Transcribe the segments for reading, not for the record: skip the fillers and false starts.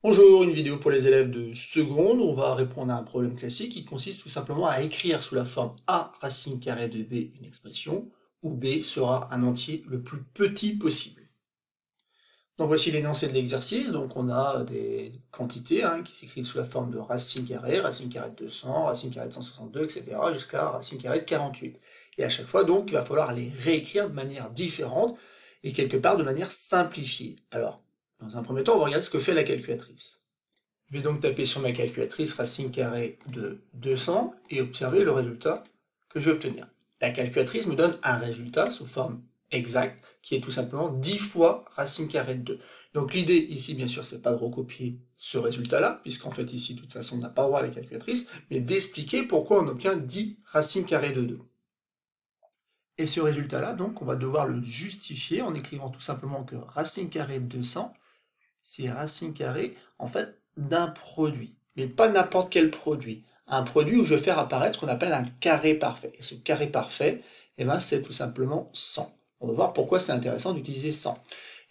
Bonjour, une vidéo pour les élèves de seconde. On va répondre à un problème classique qui consiste tout simplement à écrire sous la forme a racine carrée de b une expression où b sera un entier le plus petit possible. Donc voici l'énoncé de l'exercice. Donc on a des quantités qui s'écrivent sous la forme de racine carrée de 200, racine carrée de 162, etc. jusqu'à racine carrée de 48. Et à chaque fois donc il va falloir les réécrire de manière différente et quelque part de manière simplifiée. Alors, dans un premier temps, on va regarder ce que fait la calculatrice. Je vais donc taper sur ma calculatrice racine carrée de 200 et observer le résultat que je vais obtenir. La calculatrice me donne un résultat sous forme exacte qui est tout simplement 10 fois racine carrée de 2. Donc l'idée ici, bien sûr, c'est pas de recopier ce résultat-là, puisqu'en fait ici, de toute façon, on n'a pas droit à la calculatrice, mais d'expliquer pourquoi on obtient 10 racine carrée de 2. Et ce résultat-là, donc, on va devoir le justifier en écrivant tout simplement que racine carrée de 200, c'est racine carrée, en fait, d'un produit. Mais pas n'importe quel produit. Un produit où je vais faire apparaître ce qu'on appelle un carré parfait. Et ce carré parfait, eh ben, c'est tout simplement 100. On va voir pourquoi c'est intéressant d'utiliser 100.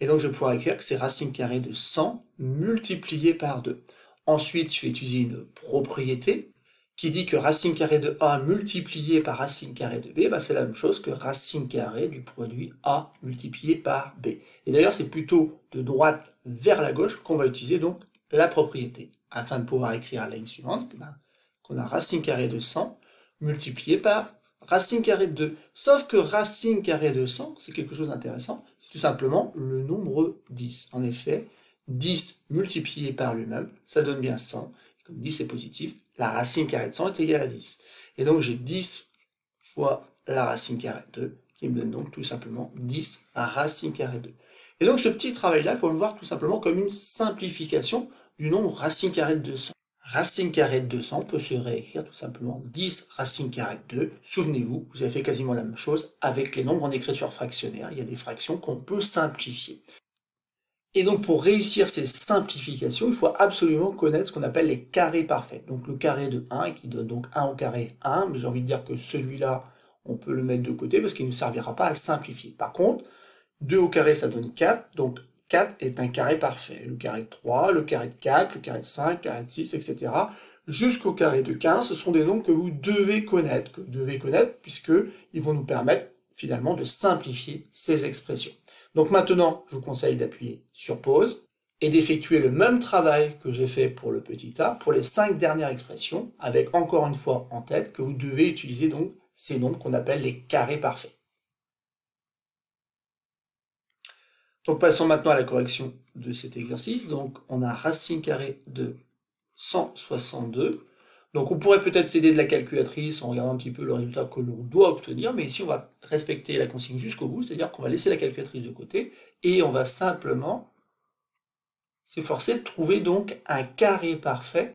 Et donc, je vais pouvoir écrire que c'est racine carrée de 100 multiplié par 2. Ensuite, je vais utiliser une propriété qui dit que racine carrée de A multiplié par racine carrée de B, bah c'est la même chose que racine carrée du produit A multiplié par B. Et d'ailleurs, c'est plutôt de droite vers la gauche qu'on va utiliser donc la propriété, afin de pouvoir écrire la ligne suivante, qu'on a racine carrée de 100 multiplié par racine carrée de 2. Sauf que racine carrée de 100, c'est quelque chose d'intéressant, c'est tout simplement le nombre 10. En effet, 10 multiplié par lui-même, ça donne bien 100. Comme 10 est positif, la racine carrée de 100 est égale à 10. Et donc j'ai 10 fois la racine carrée de 2, qui me donne donc tout simplement 10 racine carrée de 2. Et donc ce petit travail-là, il faut le voir tout simplement comme une simplification du nombre racine carrée de 200. Racine carrée de 200 peut se réécrire tout simplement 10 racine carrée de 2. Souvenez-vous, vous avez fait quasiment la même chose avec les nombres en écriture fractionnaire. Il y a des fractions qu'on peut simplifier. Et donc pour réussir ces simplifications, il faut absolument connaître ce qu'on appelle les carrés parfaits. Donc le carré de 1 qui donne donc 1 au carré 1, mais j'ai envie de dire que celui-là, on peut le mettre de côté parce qu'il ne nous servira pas à simplifier. Par contre, 2 au carré, ça donne 4, donc 4 est un carré parfait. Le carré de 3, le carré de 4, le carré de 5, le carré de 6, etc. Jusqu'au carré de 15, ce sont des nombres que vous devez connaître, puisqu'ils vont nous permettre finalement de simplifier ces expressions. Donc maintenant, je vous conseille d'appuyer sur pause et d'effectuer le même travail que j'ai fait pour le petit a pour les 5 dernières expressions, avec encore une fois en tête que vous devez utiliser donc ces nombres qu'on appelle les carrés parfaits. Donc passons maintenant à la correction de cet exercice. Donc on a racine carrée de 162. Donc on pourrait peut-être s'aider de la calculatrice en regardant un petit peu le résultat que l'on doit obtenir, mais ici on va respecter la consigne jusqu'au bout, c'est-à-dire qu'on va laisser la calculatrice de côté et on va simplement s'efforcer de trouver donc un carré parfait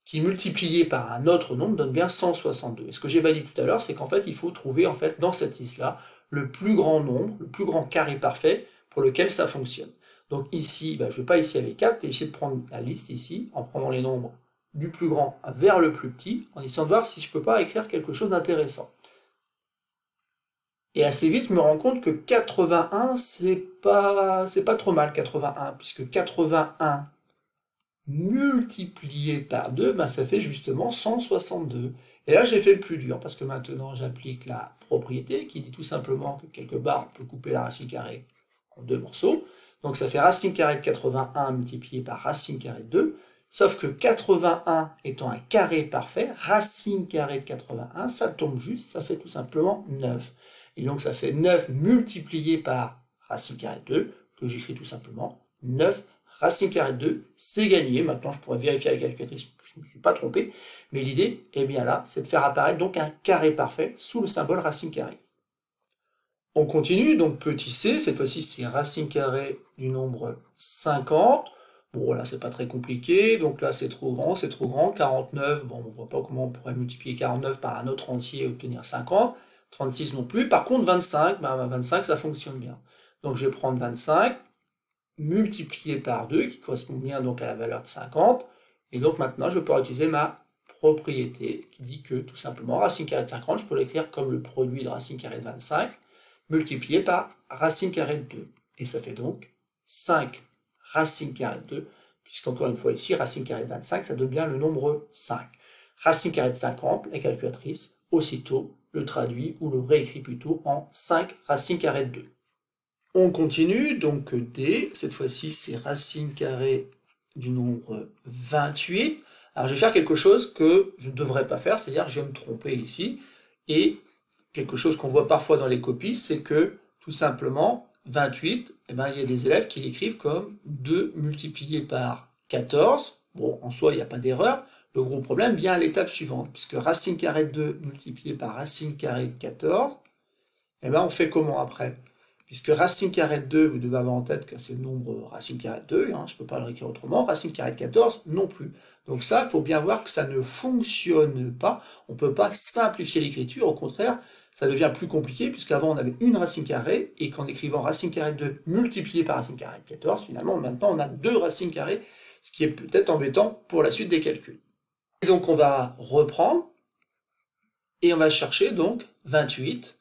qui multiplié par un autre nombre donne bien 162. Et ce que j'ai dit tout à l'heure, c'est qu'en fait il faut trouver en fait dans cette liste-là le plus grand nombre, le plus grand carré parfait pour lequel ça fonctionne. Donc ici, je ne vais pas ici avec 4, et essayer de prendre la liste ici, en prenant les nombres du plus grand vers le plus petit, en essayant de voir si je ne peux pas écrire quelque chose d'intéressant. Et assez vite, je me rends compte que 81, c'est pas trop mal, 81, puisque 81 multiplié par 2, ça fait justement 162. Et là, j'ai fait le plus dur, parce que maintenant, j'applique la propriété, qui dit tout simplement que quelque part, on peut couper la racine carrée en 2 morceaux. Donc ça fait racine carrée de 81 multiplié par racine carrée de 2, sauf que 81 étant un carré parfait, racine carrée de 81, ça tombe juste, ça fait tout simplement 9. Et donc ça fait 9 multiplié par racine carrée de 2, que j'écris tout simplement 9 racine carrée de 2, c'est gagné. Maintenant, je pourrais vérifier à la calculatrice que je ne me suis pas trompé. Mais l'idée, eh bien là, c'est de faire apparaître donc un carré parfait sous le symbole racine carrée. On continue, donc petit c, cette fois-ci c'est racine carrée du nombre 50. Bon là c'est pas très compliqué, donc là c'est trop grand, 49, bon on voit pas comment on pourrait multiplier 49 par un autre entier et obtenir 50, 36 non plus, par contre 25, 25 ça fonctionne bien. Donc je vais prendre 25, multiplié par 2, qui correspond bien donc à la valeur de 50, et donc maintenant je vais pouvoir utiliser ma propriété, qui dit que tout simplement racine carrée de 50, je peux l'écrire comme le produit de racine carrée de 25, multiplié par racine carrée de 2. Et ça fait donc 5 racine carrée de 2 puisqu'encore une fois ici, racine carrée de 25, ça donne bien le nombre 5. Racine carrée de 50, la calculatrice, aussitôt, le traduit ou le réécrit plutôt en 5 racine carrée de 2. On continue, donc D, cette fois-ci c'est racine carrée du nombre 28. Alors je vais faire quelque chose que je ne devrais pas faire, c'est-à-dire que je vais me tromper ici, et quelque chose qu'on voit parfois dans les copies, c'est que tout simplement 28, eh ben, il y a des élèves qui l'écrivent comme 2 multiplié par 14. Bon, en soi, il n'y a pas d'erreur. Le gros problème vient à l'étape suivante, puisque racine carrée de 2 multiplié par racine carrée de 14, eh ben, on fait comment après? Puisque racine carrée de 2, vous devez avoir en tête que c'est le nombre racine carrée de 2, hein, je ne peux pas le réécrire autrement, racine carrée de 14 non plus. Donc ça, il faut bien voir que ça ne fonctionne pas, on ne peut pas simplifier l'écriture, au contraire, ça devient plus compliqué, puisqu'avant on avait une racine carrée, et qu'en écrivant racine carrée de 2 multiplié par racine carrée de 14, finalement maintenant on a 2 racines carrées, ce qui est peut-être embêtant pour la suite des calculs. Et donc on va reprendre, et on va chercher donc 28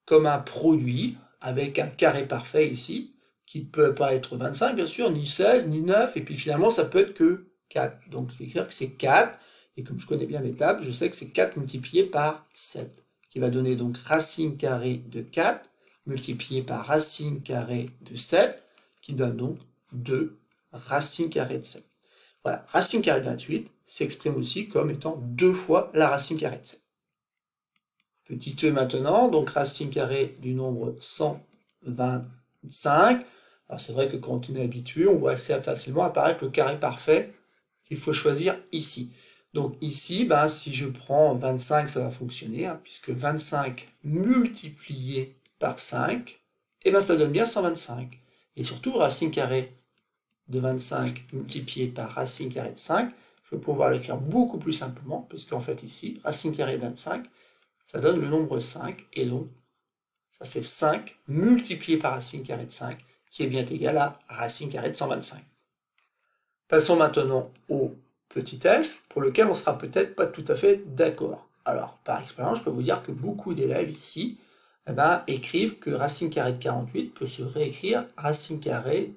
comme un produit, avec un carré parfait ici, qui ne peut pas être 25 bien sûr, ni 16, ni 9, et puis finalement ça peut être que 4. Donc je vais écrire que c'est 4, et comme je connais bien mes tables, je sais que c'est 4 multiplié par 7, qui va donner donc racine carrée de 4, multiplié par racine carrée de 7, qui donne donc 2 racine carrée de 7. Voilà, racine carrée de 28 s'exprime aussi comme étant 2 fois la racine carrée de 7. Petit e maintenant, donc racine carrée du nombre 125. Alors c'est vrai que quand on est habitué, on voit assez facilement apparaître le carré parfait qu'il faut choisir ici. Donc ici, ben, si je prends 25, ça va fonctionner, hein, puisque 25 multiplié par 5, et ben, ça donne bien 125. Et surtout, racine carrée de 25 multiplié par racine carrée de 5, je vais pouvoir l'écrire beaucoup plus simplement, puisqu'en fait ici, racine carrée de 25, ça donne le nombre 5, et donc ça fait 5 multiplié par racine carrée de 5, qui est bien égal à racine carrée de 125. Passons maintenant au petit f, pour lequel on ne sera peut-être pas tout à fait d'accord. Alors, par expérience, je peux vous dire que beaucoup d'élèves ici écrivent que racine carrée de 48 peut se réécrire racine carrée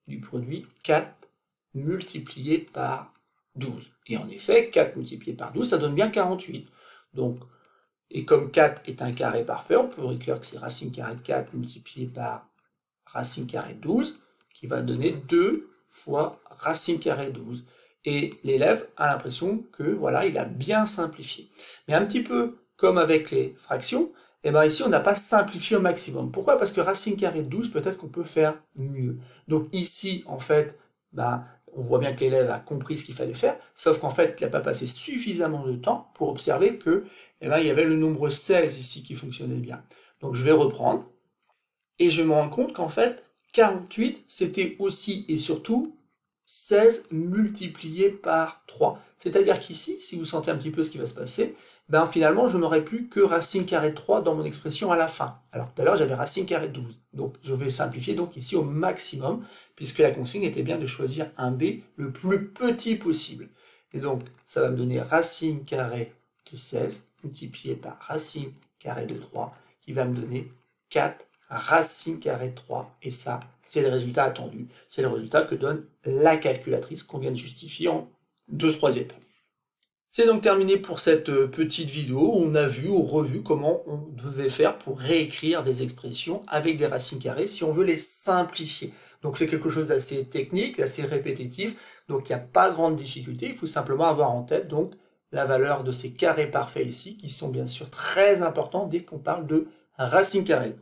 du produit 4 multiplié par 12. Et en effet, 4 multiplié par 12, ça donne bien 48. Donc, et comme 4 est un carré parfait, on peut écrire que c'est racine carrée de 4 multiplié par racine carrée de 12, qui va donner 2 fois racine carrée de 12. Et l'élève a l'impression que voilà, il a bien simplifié. Mais un petit peu comme avec les fractions, et bien ici on n'a pas simplifié au maximum. Pourquoi? Parce que racine carrée de 12, peut-être qu'on peut faire mieux. Donc ici, en fait, on voit bien que l'élève a compris ce qu'il fallait faire, sauf qu'en fait, il n'a pas passé suffisamment de temps pour observer que il y avait le nombre 16 ici qui fonctionnait bien. Donc je vais reprendre, et je me rends compte qu'en fait, 48, c'était aussi et surtout 16 multiplié par 3. C'est-à-dire qu'ici, si vous sentez un petit peu ce qui va se passer, finalement, je n'aurai plus que racine carrée de 3 dans mon expression à la fin. Alors tout à l'heure, j'avais racine carrée de 12. Donc je vais simplifier donc ici au maximum, puisque la consigne était bien de choisir un b le plus petit possible. Et donc, ça va me donner racine carrée de 16 multiplié par racine carrée de 3, qui va me donner 4 racine carrée de 3, et ça, c'est le résultat attendu. C'est le résultat que donne la calculatrice qu'on vient de justifier en 2-3 étapes. C'est donc terminé pour cette petite vidéo où on a vu ou revu comment on devait faire pour réécrire des expressions avec des racines carrées si on veut les simplifier. Donc c'est quelque chose d'assez technique, d'assez répétitif, donc il n'y a pas grande difficulté, il faut simplement avoir en tête donc la valeur de ces carrés parfaits ici, qui sont bien sûr très importants dès qu'on parle de racines carrées.